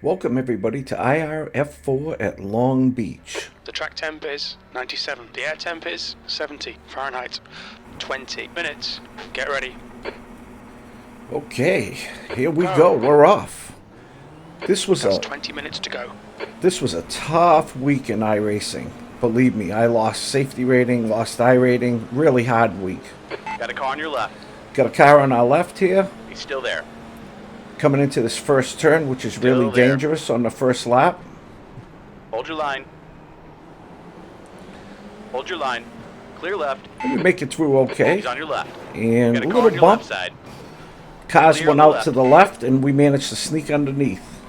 Welcome everybody to IRF4 at Long Beach. The track temp is 97. The air temp is 70 Fahrenheit. 20 minutes. Get ready. Okay, here we go. We're off. That's 20 minutes to go. This was a tough week in iRacing. Believe me, I lost safety rating, lost I rating. Really hard week. Got a car on your left. Got a car on our left here. He's still there. Coming into this first turn, which is really dangerous on the first lap. Hold your line. Hold your line. Clear left. We make it through okay. He's on your left. And Got a a car little on your bump. left side. Cars Clear went on the out left. to the left, and we managed to sneak underneath.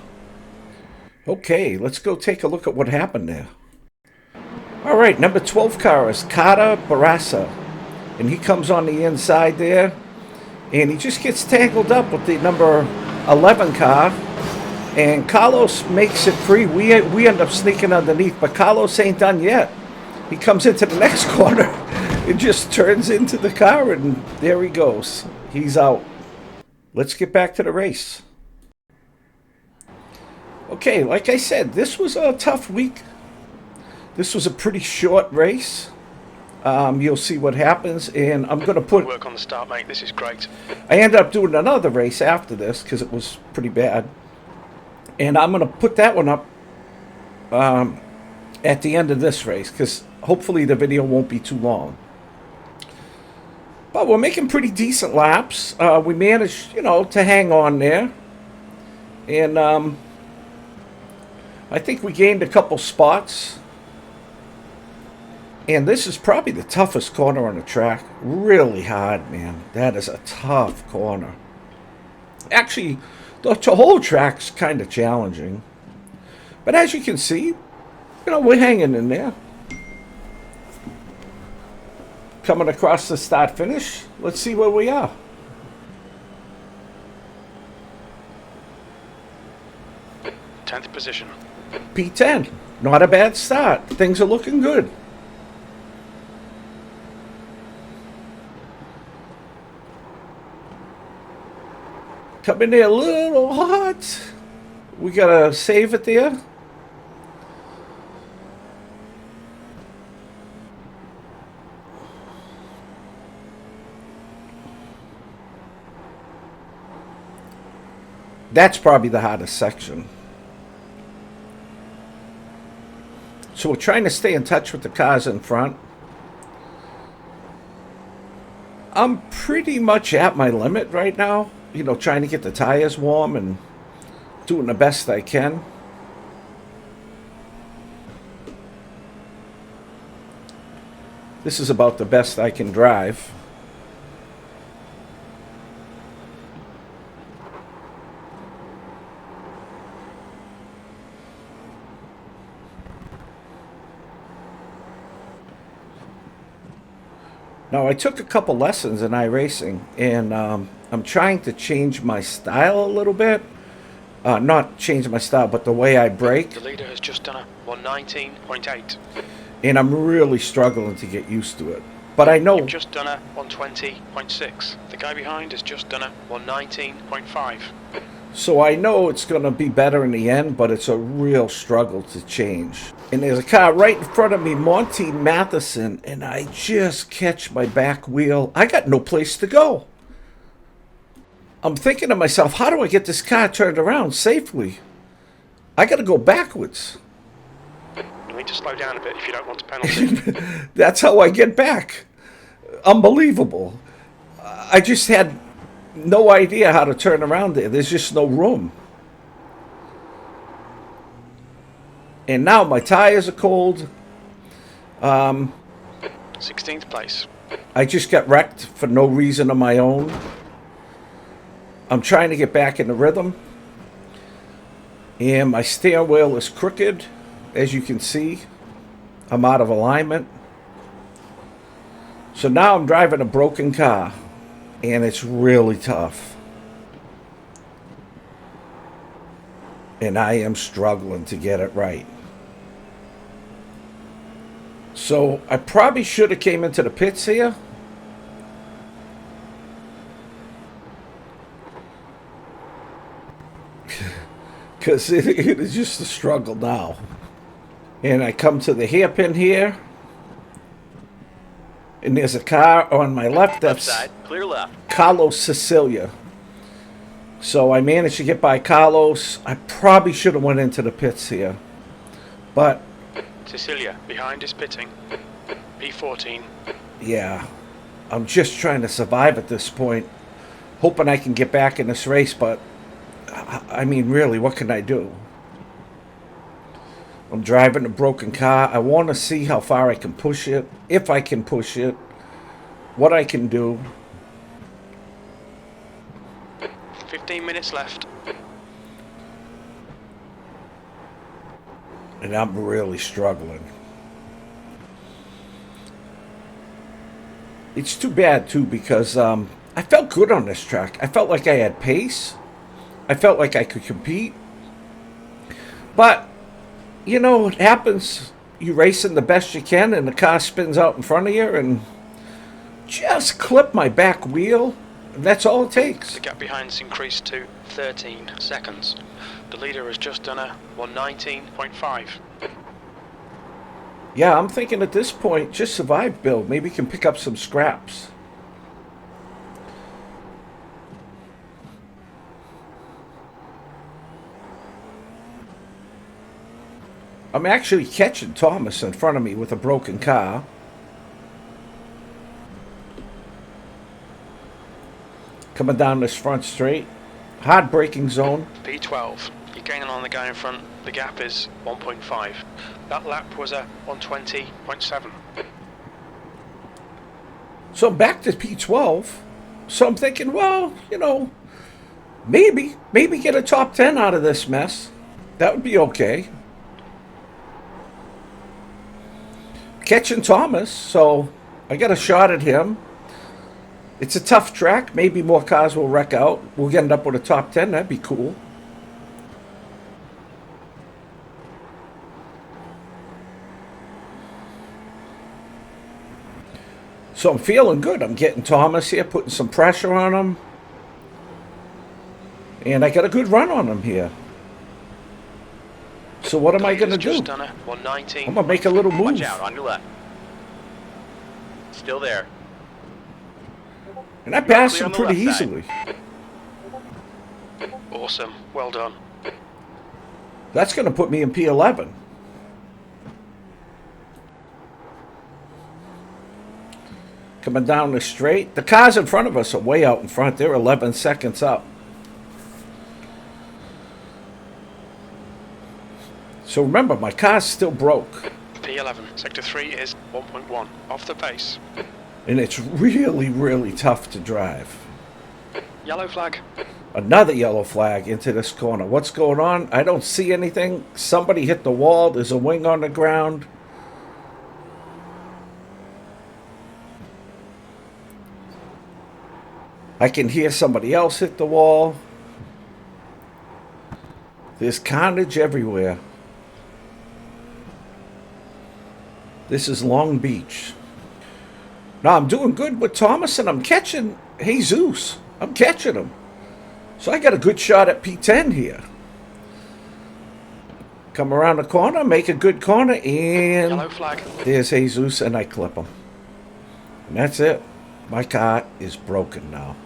Okay, let's go take a look at what happened there. All right, number 12 car is Carter Barassa, and he comes on the inside there, and he just gets tangled up with the number 11 car, and Carlos makes it free. We end up sneaking underneath, but Carlos ain't done yet. He comes into the next corner. It just turns into the car, and there he goes. He's out. Let's get back to the race. Okay, like I said, this was a tough week. This was a pretty short race. You'll see what happens, and I'm going to put... Work on the start, mate. This is great. I ended up doing another race after this because it was pretty bad. And I'm going to put that one up at the end of this race because hopefully the video won't be too long. But we're making pretty decent laps. We managed, to hang on there. And I think we gained a couple spots. And this is probably the toughest corner on the track. Really hard, man. That is a tough corner. Actually, the whole track's kind of challenging. But as you can see, we're hanging in there. Coming across the start-finish. Let's see where we are. Tenth position. P10. Not a bad start. Things are looking good. Coming there a little hot. We gotta save it there. That's probably the hottest section. So we're trying to stay in touch with the cars in front. I'm pretty much at my limit right now. Trying to get the tires warm and doing the best I can. This is about the best I can drive. Now, I took a couple lessons in iRacing, and I'm trying to change my style a little bit. Not change my style, but the way I brake. The leader has just done a 119.8. And I'm really struggling to get used to it. But I know... You've just done a 120.6. The guy behind has just done a 119.5. So I know it's going to be better in the end, but it's a real struggle to change. And there's a car right in front of me, Monty Matheson, and I just catch my back wheel. I got no place to go. I'm thinking to myself, how do I get this car turned around safely? I got to go backwards. You need to slow down a bit if you don't want a penalty. That's how I get back. Unbelievable. I just had no idea how to turn around there. There's just no room. And now my tires are cold. 16th place. I just got wrecked for no reason of my own. I'm trying to get back in the rhythm. And my steering wheel is crooked. As you can see, I'm out of alignment. So now I'm driving a broken car. And it's really tough. And I am struggling to get it right. So I probably should have came into the pits here. because it is just a struggle now. And I come to the hairpin here, and there's a car on my left. Left That's side, clear left. Carlos Cecilia. So I managed to get by Carlos. I probably should have went into the pits here, but Cecilia, behind is pitting. P14. yeah, I'm just trying to survive at this point, hoping I can get back in this race, but I mean, really, what can I do? I'm driving a broken car. I want to see how far I can push it, if I can push it, what I can do. 15 minutes left. And I'm really struggling. It's too bad, too, because I felt good on this track. I felt like I had pace. I felt like I could compete. But, you know, it happens. You racing the best you can, and the car spins out in front of you, and just clip my back wheel. And that's all it takes. The gap behind's increased to 13 seconds. The leader has just done a 119.5. Yeah, I'm thinking at this point, just survive, Bill. Maybe you can pick up some scraps. I'm actually catching Thomas in front of me with a broken car. Coming down this front straight. Hard braking zone. P12. You're gaining on the guy in front. The gap is 1.5. That lap was a 120.7. So I'm back to P12. So I'm thinking, well, you know, maybe get a top 10 out of this mess. That would be okay. Catching Thomas, so I got a shot at him. It's a tough track. Maybe more cars will wreck out. We'll end up with a top 10. That'd be cool. So I'm feeling good. I'm getting Thomas here, putting some pressure on him. And I got a good run on him here. So what am I going to do? Just done a 119. I'm going to make a little move. Watch out, on your left. Still there. And I passed Clear him on the pretty left side. easily. Awesome. Well done. That's going to put me in P11. Coming down the straight. The cars in front of us are way out in front. They're 11 seconds up. So remember, my car's still broke. P11. Sector 3 is 1.1. Off the pace. And it's really, really tough to drive. Yellow flag. Another yellow flag into this corner. What's going on? I don't see anything. Somebody hit the wall. There's a wing on the ground. I can hear somebody else hit the wall. There's carnage everywhere. This is Long Beach. Now I'm doing good with Thomas, and I'm catching Jesus. I'm catching him. So I got a good shot at P10 here. Come around the corner, make a good corner, and Yellow flag. there's Jesus, and I clip him. And that's it. My car is broken now.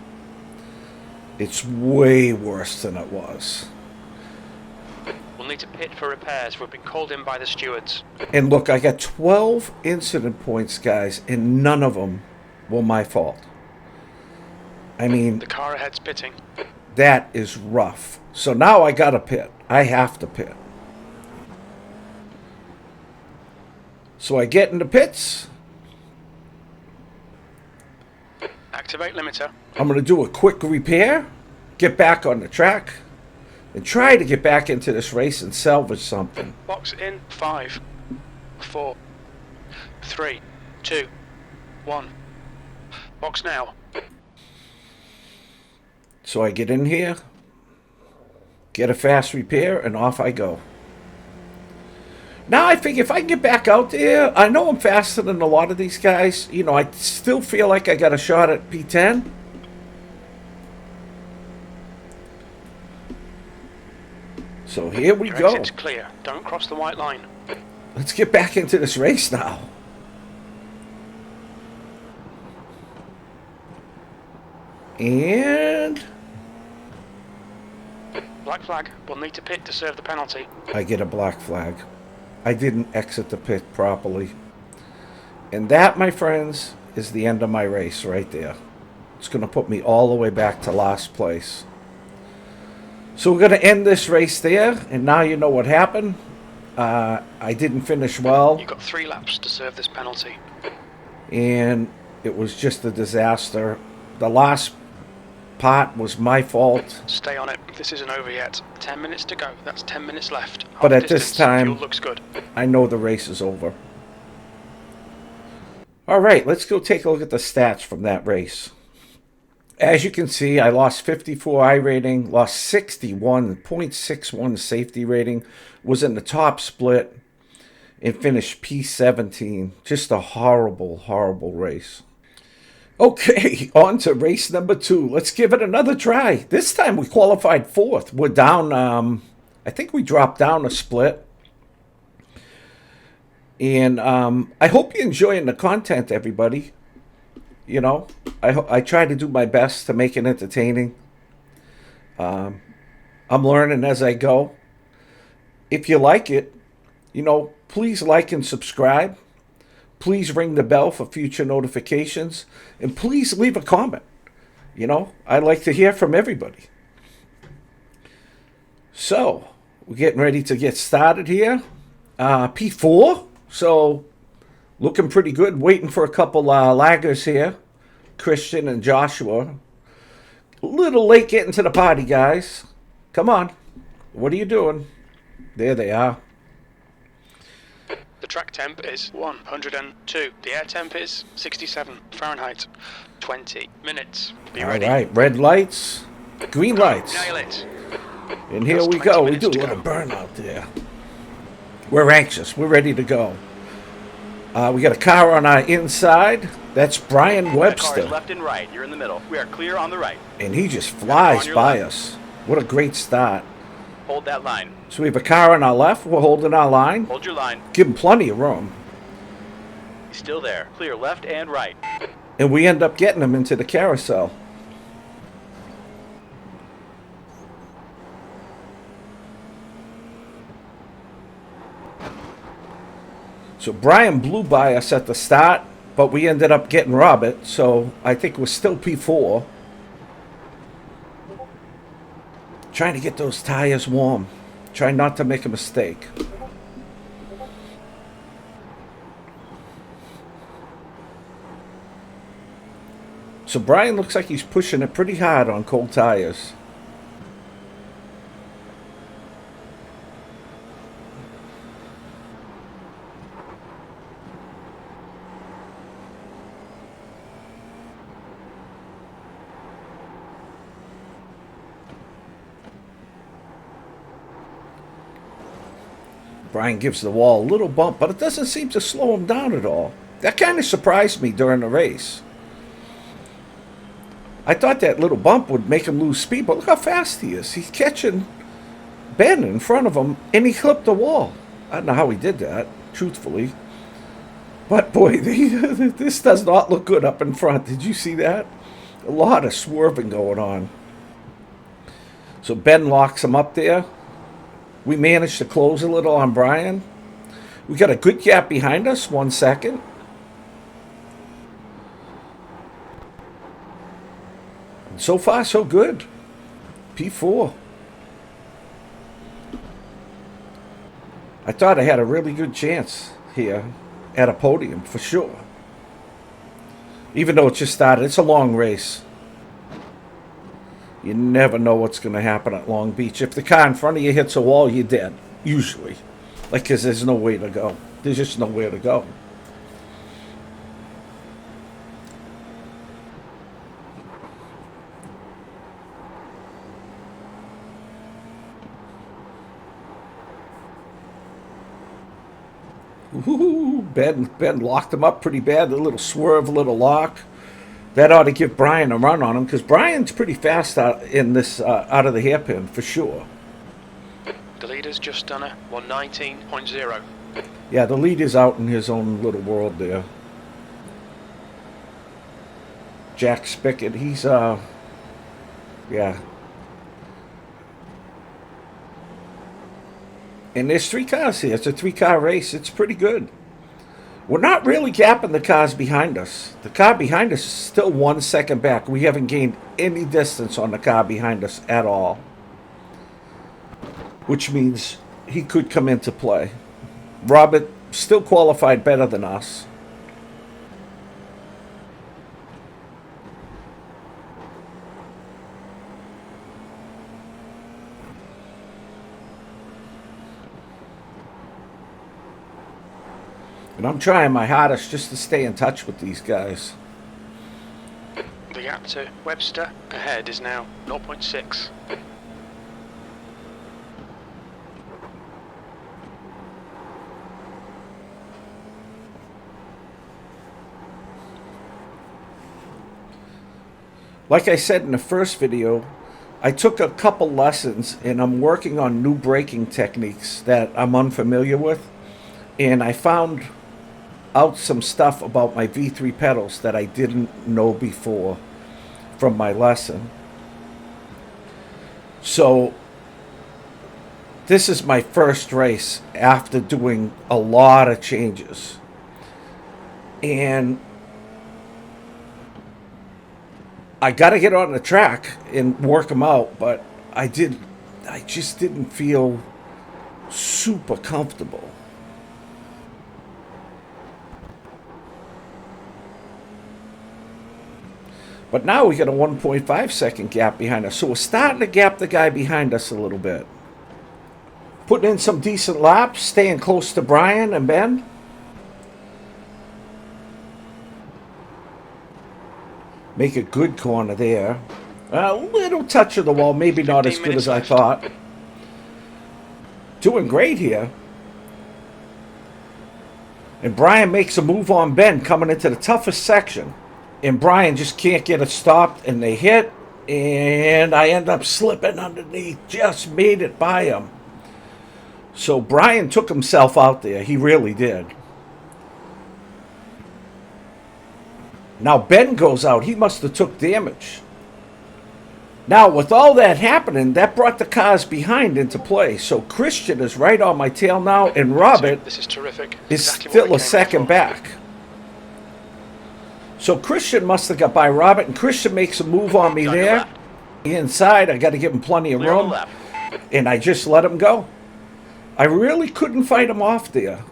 It's way worse than it was. We'll need to pit for repairs. We've been called in by the stewards. And look, I got 12 incident points, guys, and none of them were my fault. I mean, The car ahead's pitting. that is rough. So now I got to pit. I have to pit. So I get in the pits. Activate limiter. I'm going to do a quick repair, get back on the track, and try to get back into this race and salvage something. Box in 5, 4, 3, 2, 1. Box now. So I get in here, get a fast repair, and off I go. Now I figure if I can get back out there, I know I'm faster than a lot of these guys. You know, I still feel like I got a shot at P10. So So here we Your go. exit's clear. Don't cross the white line. Let's get back into this race now. And Black flag. We'll need to pit to serve the penalty. I get a black flag. I didn't exit the pit properly. And that, my friends, is the end of my race right there. It's going to put me all the way back to last place. So we're going to end this race there. And now you know what happened. I didn't finish well. You've got 3 laps to serve this penalty. And it was just a disaster. The last part was my fault. Stay on it. This isn't over yet. 10 minutes to go. That's 10 minutes left. But Half at this distance. time, Fuel looks good. I know the race is over. All right, let's go take a look at the stats from that race. As you can see, I lost 54 I rating, lost 61.61 safety rating, was in the top split, and finished P17. Just a horrible, horrible race. Okay, on to race number 2. Let's give it another try. This time we qualified 4th. We're down, I think we dropped down a split. And I hope you're enjoying the content, everybody. You know, I try to do my best to make it entertaining. I'm learning as I go. If you like it, you know, please like and subscribe. Please ring the bell for future notifications. And please leave a comment. You know, I'd like to hear from everybody. So, we're getting ready to get started here. P4. So, looking pretty good. Waiting for a couple laggers here. Christian and Joshua. A little late getting to the party, guys. Come on. What are you doing? There they are. The track temp is 102. The air temp is 67 Fahrenheit. 20 minutes. Be ready. All right. Red lights. Green lights. Nail it. And here Just we 20 go. We minutes do a to little go. burnout there. We're anxious. We're ready to go. We got a car on our inside. That's Brian Cars Webster. left and right. You're in the middle. We are clear on the right. And he just flies your by left. us. What a great start. Hold that line. So we have a car on our left. We're holding our line. Hold your line. Give him plenty of room. He's still there. Clear left and right. And we end up getting him into the carousel. So Brian blew by us at the start, but we ended up getting Robert, so I think we're still P4. Trying to get those tires warm. Try not to make a mistake. So Brian looks like he's pushing it pretty hard on cold tires. Brian gives the wall a little bump, but it doesn't seem to slow him down at all. That kind of surprised me during the race. I thought that little bump would make him lose speed, but look how fast he is. He's catching Ben in front of him, and he clipped the wall. I don't know how he did that, truthfully. But boy, this does not look good up in front. Did you see that? A lot of swerving going on. So Ben locks him up there. We managed to close a little on Brian. We got a good gap behind us. 1 second. And so far, so good. P4. I thought I had a really good chance here at a podium, for sure. Even though it just started. It's a long race. You never know what's going to happen at Long Beach. If the car in front of you hits a wall, you're dead. Usually. Like, because there's no way to go. There's just nowhere to go. Ooh, Ben locked him up pretty bad. A little swerve, a little lock. That ought to give Brian a run on him, because Brian's pretty fast out in this out of the hairpin for sure. The leader's just done a 119.0. Yeah, the lead is out in his own little world there. Jack Spickett, he's, yeah. And there's 3 cars here. It's a 3-car race. It's pretty good. We're not really gapping the cars behind us. The car behind us is still 1 second back. We haven't gained any distance on the car behind us at all. Which means he could come into play. Robert still qualified better than us. And I'm trying my hardest just to stay in touch with these guys. The gap to Webster ahead is now 0.6. Like I said in the first video, I took a couple lessons and I'm working on new braking techniques that I'm unfamiliar with. And I found out some stuff about my V3 pedals that I didn't know before from my lesson. So this is my first race after doing a lot of changes. And I got to get on the track and work them out, but I just didn't feel super comfortable. But now we got a 1.5 second gap behind us. So we're starting to gap the guy behind us a little bit. Putting in some decent laps, staying close to Brian and Ben. Make a good corner there. A little touch of the wall, maybe not as good as I thought. Doing great here. And Brian makes a move on Ben coming into the toughest section. And Brian just can't get it stopped, and they hit, and I end up slipping underneath. Just made it by him. So Brian took himself out there. He really did. Now Ben goes out. He must have took damage. Now, with all that happening, that brought the cars behind into play. So Christian is right on my tail now, and Robert This is terrific. is Exactly what still we a came second for. back. So Christian must have got by Robert, and Christian makes a move on me On your there. left. Inside, I got to give him plenty of Clear on the room, left. and I just let him go. I really couldn't fight him off there.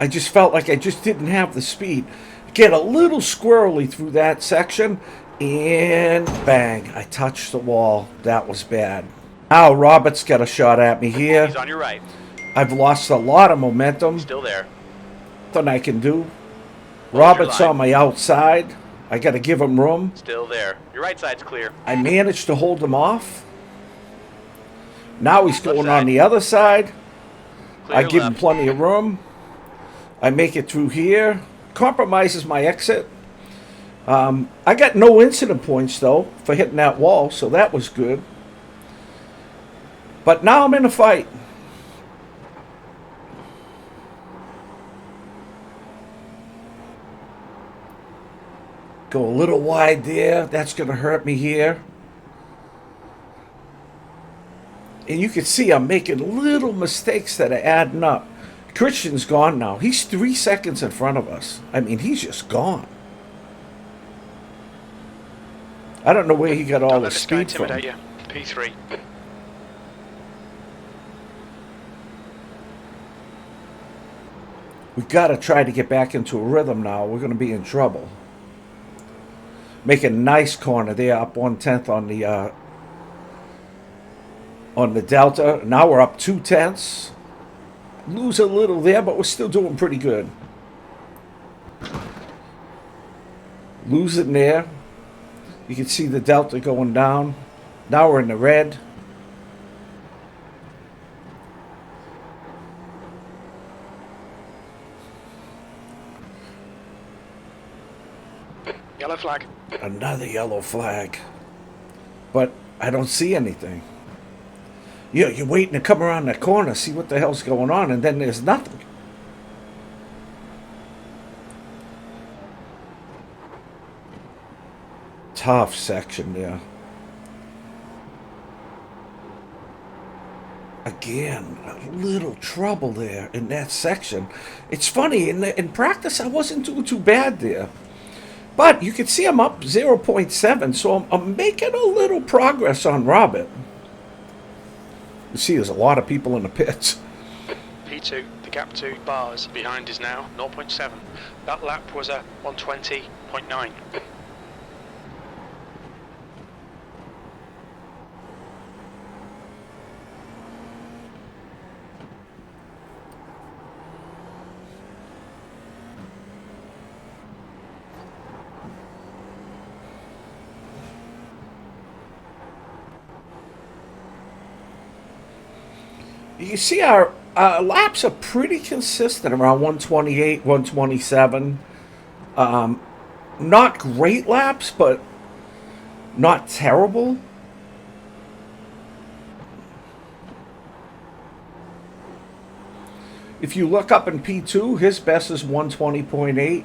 I just felt like I just didn't have the speed. Get a little squirrely through that section, and bang, I touched the wall. That was bad. Now Robert's got a shot at me here. He's on your right. I've lost a lot of momentum. Still there. Nothing I can do. your Robert's line. on my outside. I got to give him room. Still there. Your right side's clear. I managed to hold him off. Now he's Left going side. on the other side. Clear I give him left. plenty of room. I make it through here. Compromises my exit. I got no incident points, though, for hitting that wall, so that was good. But now I'm in a fight. Go a little wide there. That's going to hurt me here. And you can see I'm making little mistakes that are adding up. Christian's gone now. He's 3 seconds in front of us. I mean, he's just gone. I don't know where he got all Don't the let this guy speed from. intimidate you. P3. We've got to try to get back into a rhythm now. We're going to be in trouble. Make a nice corner there, up 1/10 on the delta. Now we're up 2/10. Lose a little there, but we're still doing pretty good. Losing there. You can see the delta going down. Now we're in the red. Yellow flag. Another yellow flag. But I don't see anything. You're waiting to come around that corner, see what the hell's going on, and then there's nothing. Tough section there. Again, a little trouble there in that section. It's funny, in practice I wasn't doing too bad there. But you can see I'm up 0.7, so I'm making a little progress on Robert. You see there's a lot of people in the pits. P2, the gap to bars behind is now 0.7. That lap was a 120.9. You see our laps are pretty consistent around 128, 127. Not great laps, but not terrible. If you look up in P2, his best is 120.8.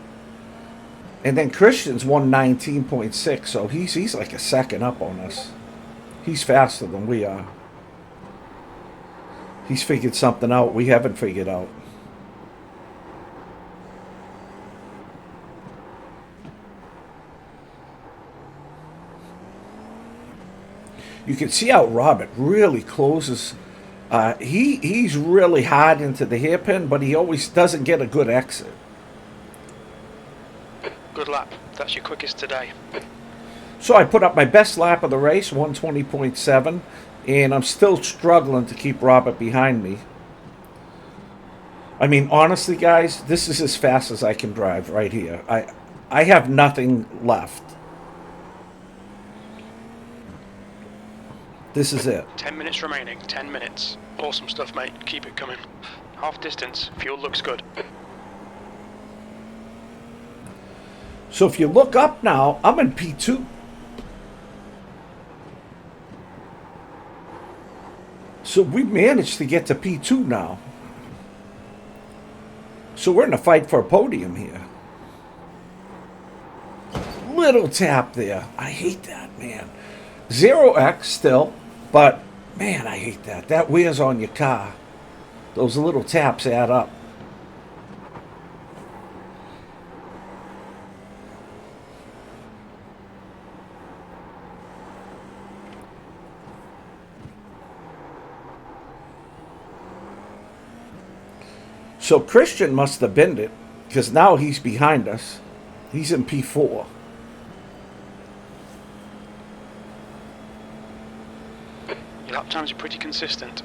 And then Christian's 119.6, so he's like a second up on us. He's faster than we are. He's figured something out we haven't figured out. You can see how Robert really closes. He's really hard into the hairpin, but he always doesn't get a good exit. Good lap. That's your quickest today. So I put up my best lap of the race, 120.7. And I'm still struggling to keep Robert behind me. I mean, honestly, guys, this is as fast as I can drive right here. I have nothing left. This is it. 10 minutes remaining. 10 minutes. Awesome stuff, mate. Keep it coming. Half distance. Fuel looks good. So if you look up now, I'm in P2. So we managed to get to P2 now. So we're in a fight for a podium here. Little tap there. I hate that, man. 0x still, but man, I hate that. That wears on your car. Those little taps add up. So Christian must have binned it, because now he's behind us. He's in P4. Your lap times are pretty consistent.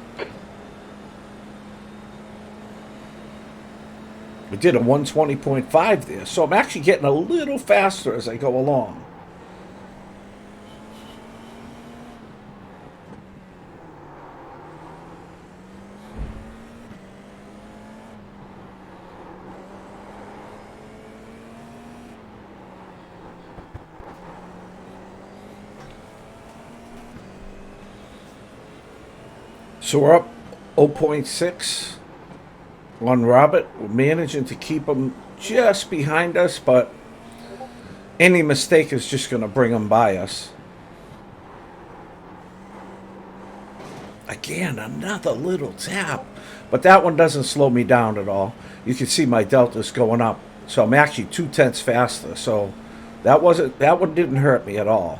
We did a 120.5 there, so I'm actually getting a little faster as I go along. So we're up 0.6 on Robert. We're managing to keep him just behind us, but any mistake is just going to bring him by us. Again, another little tap. But that one doesn't slow me down at all. You can see my delta's going up. So I'm actually 0.2 faster. So that one didn't hurt me at all.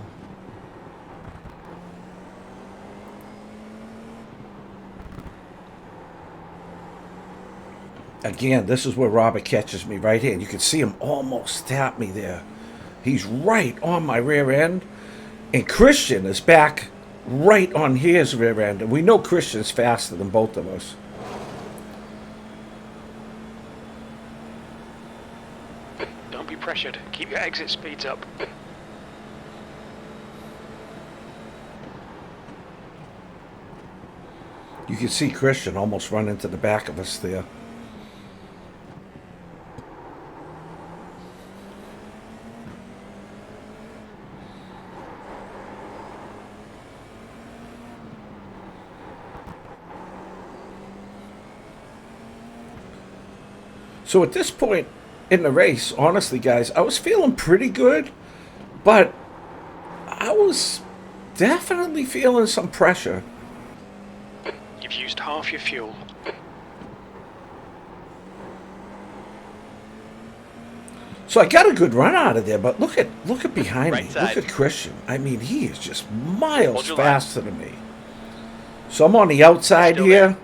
Again, this is where Robert catches me right here. You can see him almost tap me there. He's right on my rear end. And Christian is back right on his rear end. And we know Christian's faster than both of us. Don't be pressured. Keep your exit speeds up. You can see Christian almost run into the back of us there. So at this point in the race, honestly, guys, I was feeling pretty good, but I was definitely feeling some pressure. You've used half your fuel. So I got a good run out of there, but look at behind Right me. side. Look at Christian. I mean, he is just miles Hold your faster than me. So I'm on the outside Still here.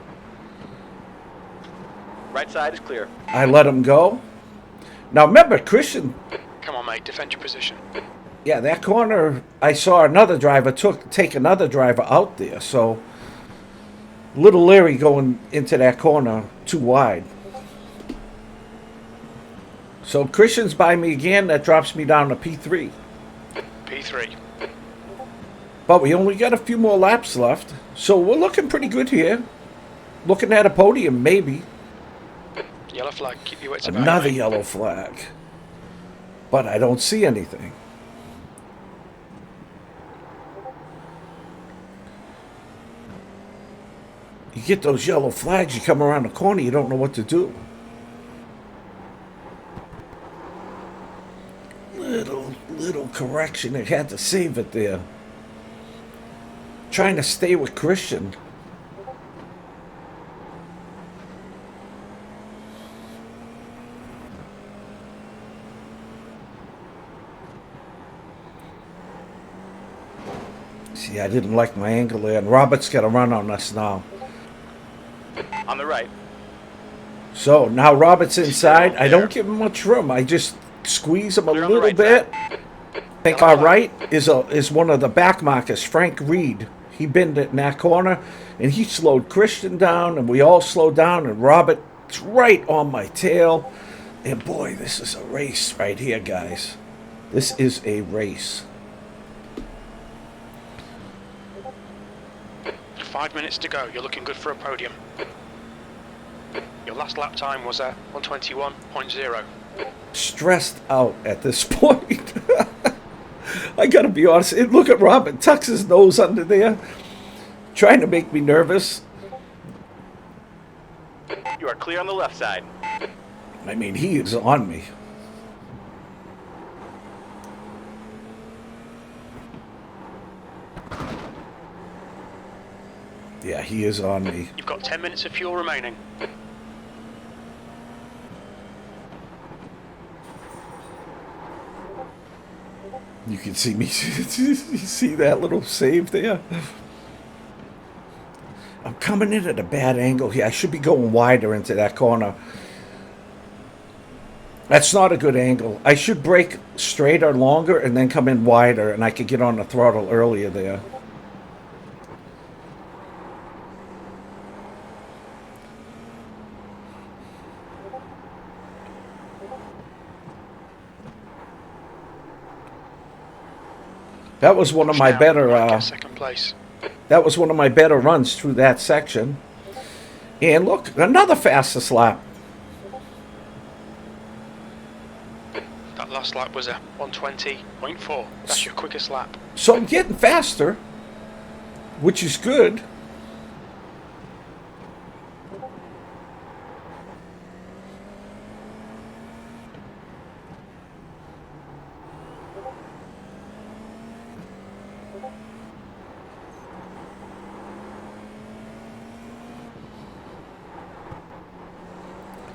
Right side is clear. I let him go. Now remember, Christian, Come on, mate, defend your position. yeah, that corner, I saw another driver take another driver out there. So little Larry going into that corner too wide. So Christian's by me again. That drops me down to P3. P3. But we only got a few more laps left. So we're looking pretty good here. Looking at a podium, maybe. Yellow flag, keep your wits about you, Another mate. yellow flag. But I don't see anything. You get those yellow flags, you come around the corner, you don't know what to do. Little correction, it had to save it there. Trying to stay with Christian. See, I didn't like my angle there, and Robert's got to run on us now. On the right. So now Robert's inside. I don't give him much room. I just squeeze him a Clear on the little right bit. side. I think our right is one of the back markers, Frank Reed. He binned it in that corner, and he slowed Christian down, and we all slowed down, and Robert's right on my tail. And boy, this is a race right here, guys. This is a race. 5 minutes to go. You're looking good for a podium. Your last lap time was at 121.0. Stressed out at this point. I gotta be honest. Look at Robert, tucks his nose under there, trying to make me nervous. You are clear on the left side. I mean, he is on me. Yeah, he is on me. You've got 10 minutes of fuel remaining. You can see me. You see that little save there? I'm coming in at a bad angle here. I should be going wider into that corner. That's not a good angle. I should brake straighter, longer, and then come in wider, and I could get on the throttle earlier there. That was one of my Now, better. you might get second place. That was one of my better runs through that section. And look, another fastest lap. That last lap was a 120.4. That's your quickest lap. So I'm getting faster, which is good.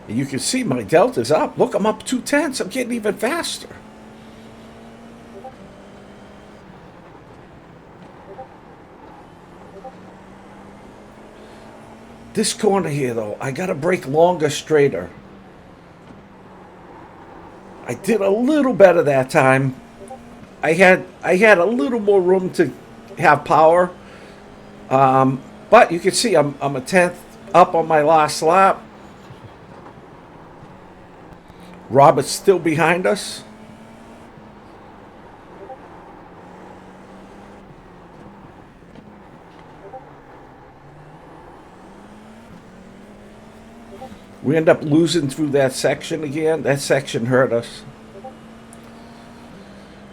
And you can see my delta's up. Look, I'm up 2/10. I'm getting even faster. This corner here, though, I got to brake longer, straighter. I did a little better that time. I had a little more room to have power. But you can see I'm a 10th up on my last lap. Robert's still behind us. We end up losing through that section again. That section hurt us.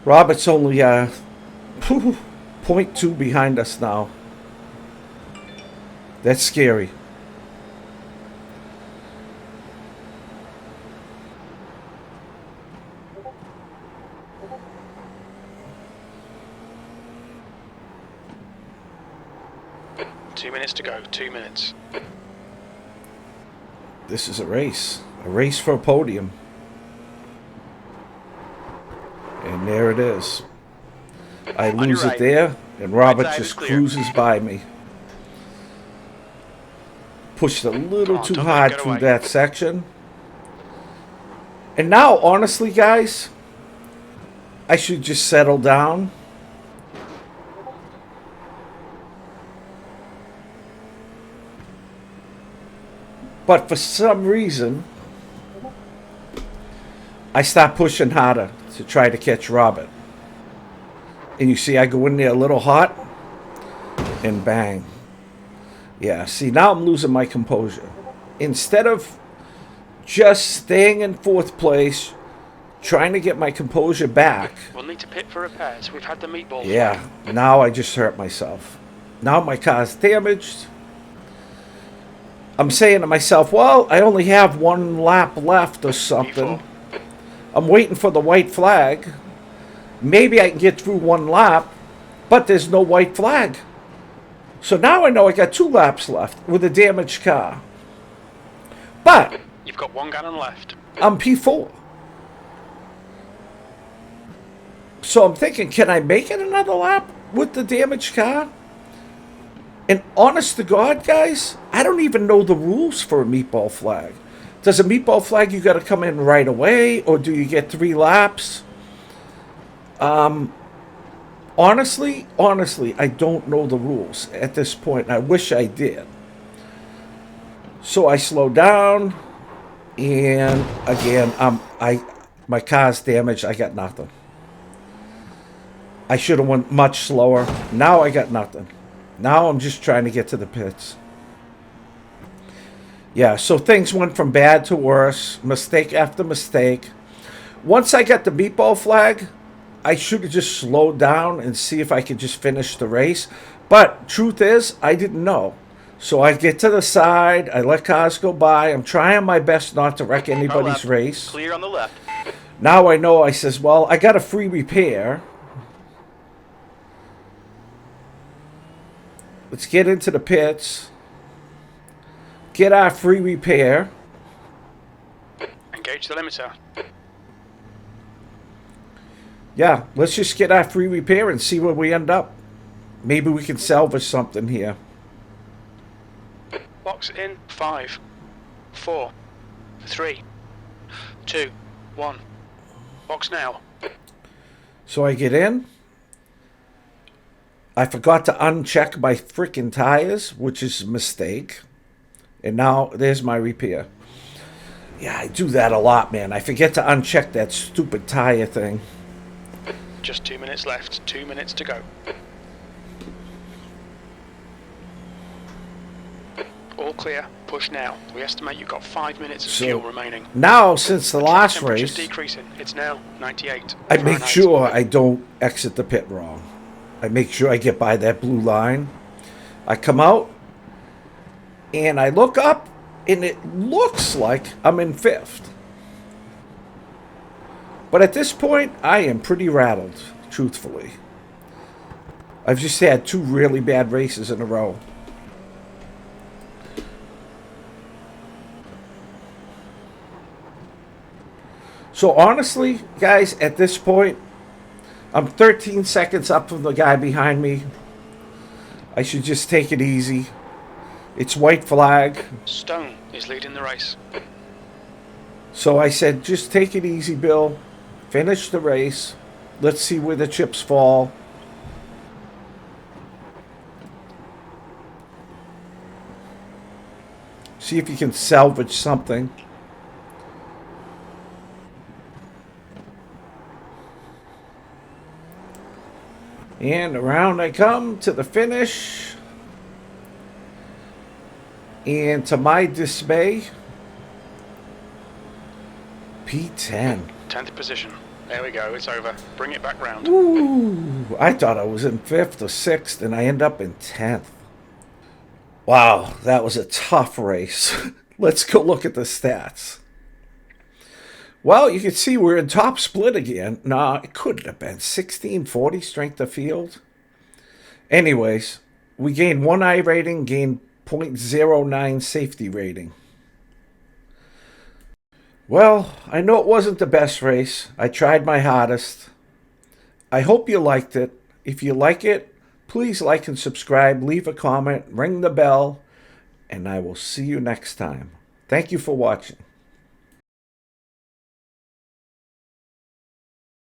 Robert's only 0.2 behind us now. That's scary. 2 minutes to go. 2 minutes. This is a race for a podium. And there it is. I lose it there, and Robert just cruises by me. Pushed a little too hard through that section. And now, honestly, guys, I should just settle down. But for some reason, I start pushing harder to try to catch Robert. And you see I go in there a little hot, and bang. Yeah, see, now I'm losing my composure. Instead of just staying in 4th place, trying to get my composure back. We'll need to pit for repairs. We've had the meatball. Yeah, now I just hurt myself. Now my car's damaged. I'm saying to myself, well, I only have 1 lap left or something. P4. I'm waiting for the white flag. Maybe I can get through 1 lap, but there's no white flag. So now I know I got 2 laps left with a damaged car. But You've got 1 gallon left. I'm P4. So I'm thinking, can I make it another lap with the damaged car? And honest to God, guys, I don't even know the rules for a meatball flag. Does a meatball flag, you got to come in right away, or do you get 3 laps? Honestly, I don't know the rules at this point. And I wish I did. So I slow down, and again, my car's damaged. I got nothing. I should have went much slower. Now I got nothing. Now I'm just trying to get to the pits. Yeah, so things went from bad to worse, mistake after mistake. Once I got the meatball flag, I should have just slowed down and see if I could just finish the race. But truth is, I didn't know. So I get to the side, I let cars go by. I'm trying my best not to wreck anybody's race. Clear on the left. Now I know, I says, well, I got a free repair. Let's get into the pits. Get our free repair. Engage the limiter. Yeah, let's just get our free repair and see where we end up. Maybe we can salvage something here. Box in 5, 4, 3, 2, 1. Box now. So I get in. I forgot to uncheck my freaking tires, which is a mistake. And now there's my repair. Yeah, I do that a lot, man. I forget to uncheck that stupid tire thing. Just 2 minutes left. 2 minutes to go. All clear. Push now. We estimate you've got 5 minutes of fuel remaining. Now, since the last Temperature's race, decreasing. It's now 98. I make Fahrenheit. sure I don't exit the pit wrong. I make sure I get by that blue line. I come out, and I look up, and it looks like I'm in 5th. But at this point, I am pretty rattled, truthfully. I've just had 2 really bad races in a row. So honestly, guys, at this point, I'm 13 seconds up from the guy behind me. I should just take it easy. It's white flag. Stone is leading the race. So I said, just take it easy, Bill. Finish the race. Let's see where the chips fall. See if you can salvage something. And around I come to the finish. And to my dismay, P10. 10th position. There we go. It's over. Bring it back round. Ooh, I thought I was in 5th or 6th, and I end up in 10th. Wow, that was a tough race. Let's go look at the stats. Well, you can see we're in top split again. Nah, it couldn't have been 1640 strength of field. Anyways, We gained 1 I rating, gained 0.09 safety rating. Well, I know it wasn't the best race. I tried my hardest. I hope you liked it. If you like it, please like and subscribe, leave a comment, ring the bell, and I will see you next time. Thank you for watching.